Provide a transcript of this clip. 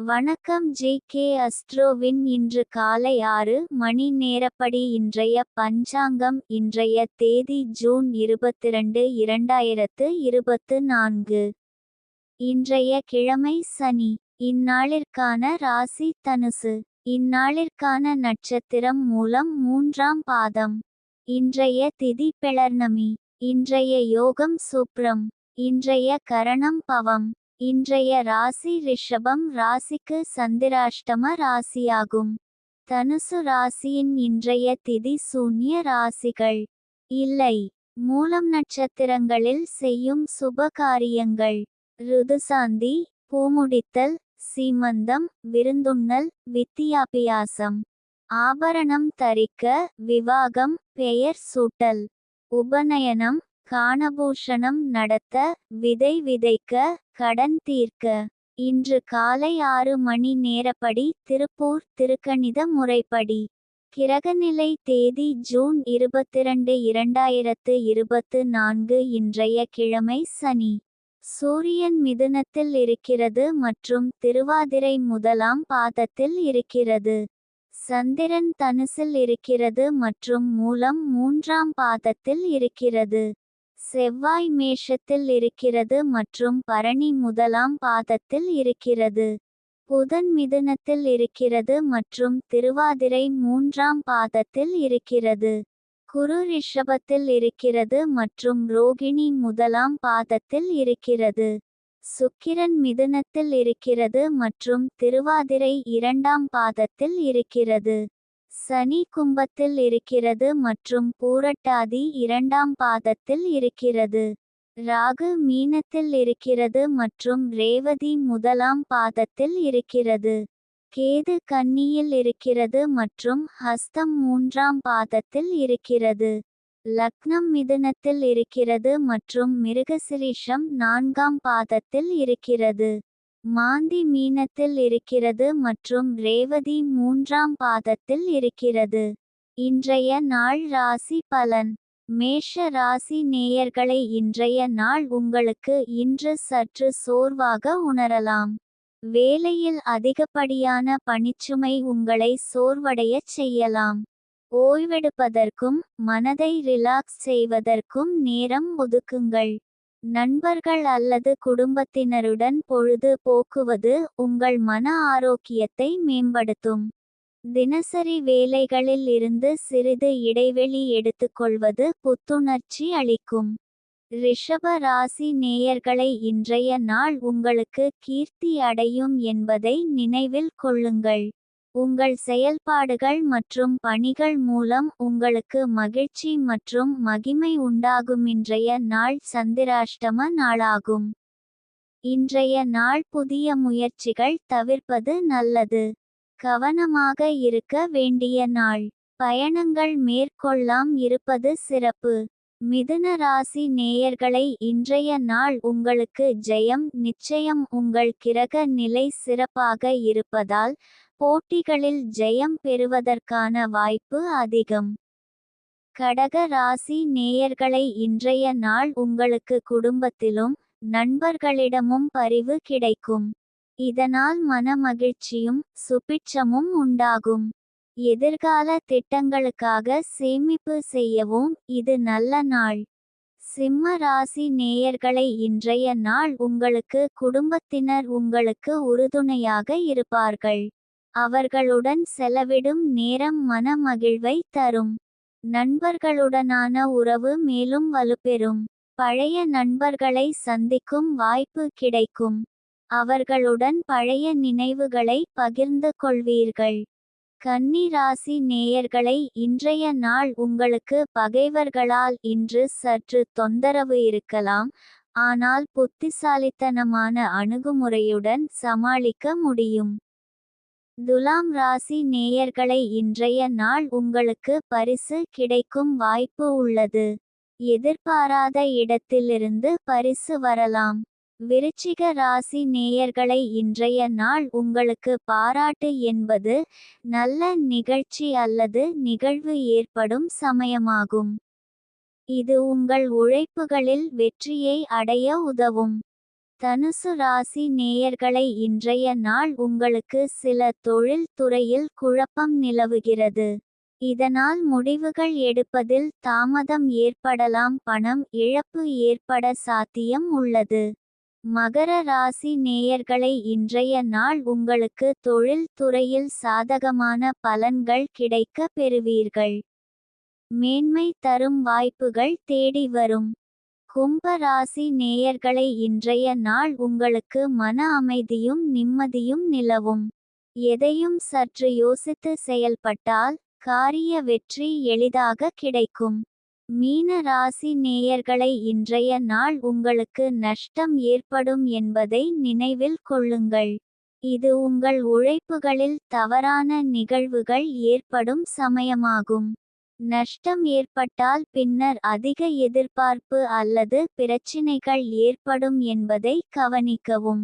வணக்கம் ஜே.கே. அஸ்ட்ரோவின் இன்று காலை 6 மணி நேரப்படி இன்றைய பஞ்சாங்கம். இன்றைய தேதி ஜூன் 22, 2024. இன்றைய கிழமை சனி. இந்நாளிற்கான ராசி தனுசு. இந்நாளிற்கான நட்சத்திரம் மூலம் 3ஆம் பாதம். இன்றைய திதி பெளர்ணமி. இன்றைய யோகம் சுப்ரம். இன்றைய கரணம் பவம். இன்றைய ராசி ரிஷபம் ராசிக்கு சந்திராஷ்டம ராசியாகும். தனுசு ராசியின் இன்றைய திதி சூன்ய ராசிகள் இல்லை. மூலம் நட்சத்திரங்களில் செய்யும் சுப காரியங்கள்: ருதுசாந்தி, பூமுடித்தல், சீமந்தம், விருந்துண்ணல், வித்தியாபியாசம், ஆபரணம் தரிக்க, விவாகம், பெயர் சூட்டல், உபநயனம், காணபூஷணம் நடத்த, விதை விதைக்க, கடன் தீர்க்க. இன்று காலை 6 மணி நேரப்படி திருப்பூர் திருக்கணித முறைப்படி. கிரகநிலை தேதி ஜூன் 22, 2024. இன்றைய கிழமை சனி. சூரியன் மிதுனத்தில் இருக்கிறது மற்றும் திருவாதிரை முதலாம் பாதத்தில் இருக்கிறது. சந்திரன் தனுசில் இருக்கிறது மற்றும் மூலம் 3ஆம் பாதத்தில் இருக்கிறது. செவ்வாய் மேஷத்தில் இருக்கிறது மற்றும் பரணி முதலாம் பாதத்தில் இருக்கிறது. புதன் மிதுனத்தில் இருக்கிறது மற்றும் திருவாதிரை 3ஆம் பாதத்தில் இருக்கிறது. குரு ரிஷபத்தில் இருக்கிறது மற்றும் ரோகிணி முதலாம் பாதத்தில் இருக்கிறது. சுக்கிரன் மிதுனத்தில் இருக்கிறது மற்றும் திருவாதிரை 2ஆம் பாதத்தில் இருக்கிறது. சனி கும்பத்தில் இருக்கிறது மற்றும் பூரட்டாதி 2ஆம் பாதத்தில் இருக்கிறது. ராகு மீனத்தில் இருக்கிறது மற்றும் ரேவதி முதலாம் பாதத்தில் இருக்கிறது. கேது கன்னியில் இருக்கிறது மற்றும் ஹஸ்தம் 3ஆம் பாதத்தில் இருக்கிறது. லக்னம் மிதுனத்தில் இருக்கிறது மற்றும் மிருகசிரீஷம் 4ஆம் பாதத்தில் இருக்கிறது. மாந்தி மீனத்தில் இருக்கிறது மற்றும் ரேவதி 3ஆம் பாதத்தில் இருக்கிறது. இன்றைய நாள் ராசி பலன். மேஷ ராசி நேயர்களை, இன்றைய நாள் உங்களுக்கு இன்று சற்று சோர்வாக உணரலாம். வேலையில் அதிகப்படியான பணிச்சுமை உங்களை சோர்வடையச் செய்யலாம். ஓய்வெடுப்பதற்கும் மனதை ரிலாக்ஸ் செய்வதற்கும் நேரம் ஒதுக்குங்கள். நண்பர்கள் அல்லது குடும்பத்தினருடன் பொழுது போக்குவது உங்கள் மன ஆரோக்கியத்தை மேம்படுத்தும். தினசரி வேலைகளில் இருந்து சிறிது இடைவெளி எடுத்துக்கொள்வது புத்துணர்ச்சி அளிக்கும். ரிஷப ராசி நேயர்களை, இன்றைய நாள் உங்களுக்கு கீர்த்தி அடையும் என்பதை நினைவில் கொள்ளுங்கள். உங்கள் செயல்பாடுகள் மற்றும் பணிகள் மூலம் உங்களுக்கு மகிழ்ச்சி மற்றும் மகிமை உண்டாகும். இன்றைய நாள் சந்திராஷ்டம நாளாகும். இன்றைய நாள் புதிய முயற்சிகள் தவிர்ப்பது நல்லது. கவனமாக இருக்க வேண்டிய நாள். பயணங்கள் மேற்கொள்ளாம் இருப்பது சிறப்பு. மிதுன ராசி நேயர்களை, இன்றைய நாள் உங்களுக்கு ஜெயம் நிச்சயம். உங்கள் கிரக நிலை சிறப்பாக இருப்பதால் போட்டிகளில் ஜெயம் பெறுவதற்கான வாய்ப்பு அதிகம். கடக ராசி நேயர்களை, இன்றைய நாள் உங்களுக்கு குடும்பத்திலும் நண்பர்களிடமும் பரிவு கிடைக்கும். இதனால் மன மகிழ்ச்சியும் சுபிட்சமும் உண்டாகும். எதிர்கால திட்டங்களுக்காக சேமிப்பு செய்யவும் இது நல்ல நாள். சிம்ம ராசி நேயர்களை, இன்றைய நாள் உங்களுக்கு குடும்பத்தினர் உங்களுக்கு உறுதுணையாக இருப்பார்கள். அவர்களுடன் செலவிடும் நேரம் மன மகிழ்வை தரும். நண்பர்களுடனான உறவு மேலும் வலுப்பெறும். பழைய நண்பர்களை சந்திக்கும் வாய்ப்பு கிடைக்கும். அவர்களுடன் பழைய நினைவுகளை பகிர்ந்து கொள்வீர்கள். கன்னி ராசி நேயர்களை, இன்றைய நாள் உங்களுக்கு பகைவர்களால் இன்று சற்று தொந்தரவு இருக்கலாம். ஆனால் புத்திசாலித்தனமான அணுகுமுறையுடன் சமாளிக்க முடியும். துலாம் ராசி நேயர்களை, இன்றைய நாள் உங்களுக்கு பரிசு கிடைக்கும் வாய்ப்பு உள்ளது. எதிர்பாராத இடத்திலிருந்து பரிசு வரலாம். விருச்சிக ராசி நேயர்களை, இன்றைய நாள் உங்களுக்கு பாராட்டு என்பது நல்ல நிகழ்ச்சி அல்லது நிகழ்வு ஏற்படும் சமயமாகும். இது உங்கள் உழைப்புகளில் வெற்றியை அடைய உதவும். தனுசு ராசி நேயர்களை இன்றைய நாள் உங்களுக்கு சில தொழில் துறையில் குழப்பம் நிலவுகிறது. இதனால் முடிவுகள் எடுப்பதில் தாமதம் ஏற்படலாம், பணம் இழப்பு ஏற்பட சாத்தியம் உள்ளது. மகர ராசி நேயர்களை இன்றைய நாள் உங்களுக்கு தொழில் துறையில் சாதகமான பலன்கள் கிடைக்க பெறுவீர்கள். மேன்மை தரும் வாய்ப்புகள் தேடி வரும். கும்ப ராசி நேயர்களை இன்றைய நாள் உங்களுக்கு மன அமைதியும் நிம்மதியும் நிலவும். எதையும் சற்று யோசித்து செயல்பட்டால் காரிய வெற்றி எளிதாக கிடைக்கும். மீன ராசி நேயர்களை இன்றைய நாள் உங்களுக்கு நஷ்டம் ஏற்படும் என்பதை நினைவில் கொள்ளுங்கள். இது உங்கள் உழைப்புகளில் தவறான நிகழ்வுகள் ஏற்படும் சமயமாகும். நஷ்டம் ஏற்பட்டால் பின்னர் அதிக எதிர்பார்ப்பு அல்லது பிரச்சினைகள் ஏற்படும் என்பதை கவனிக்கவும்.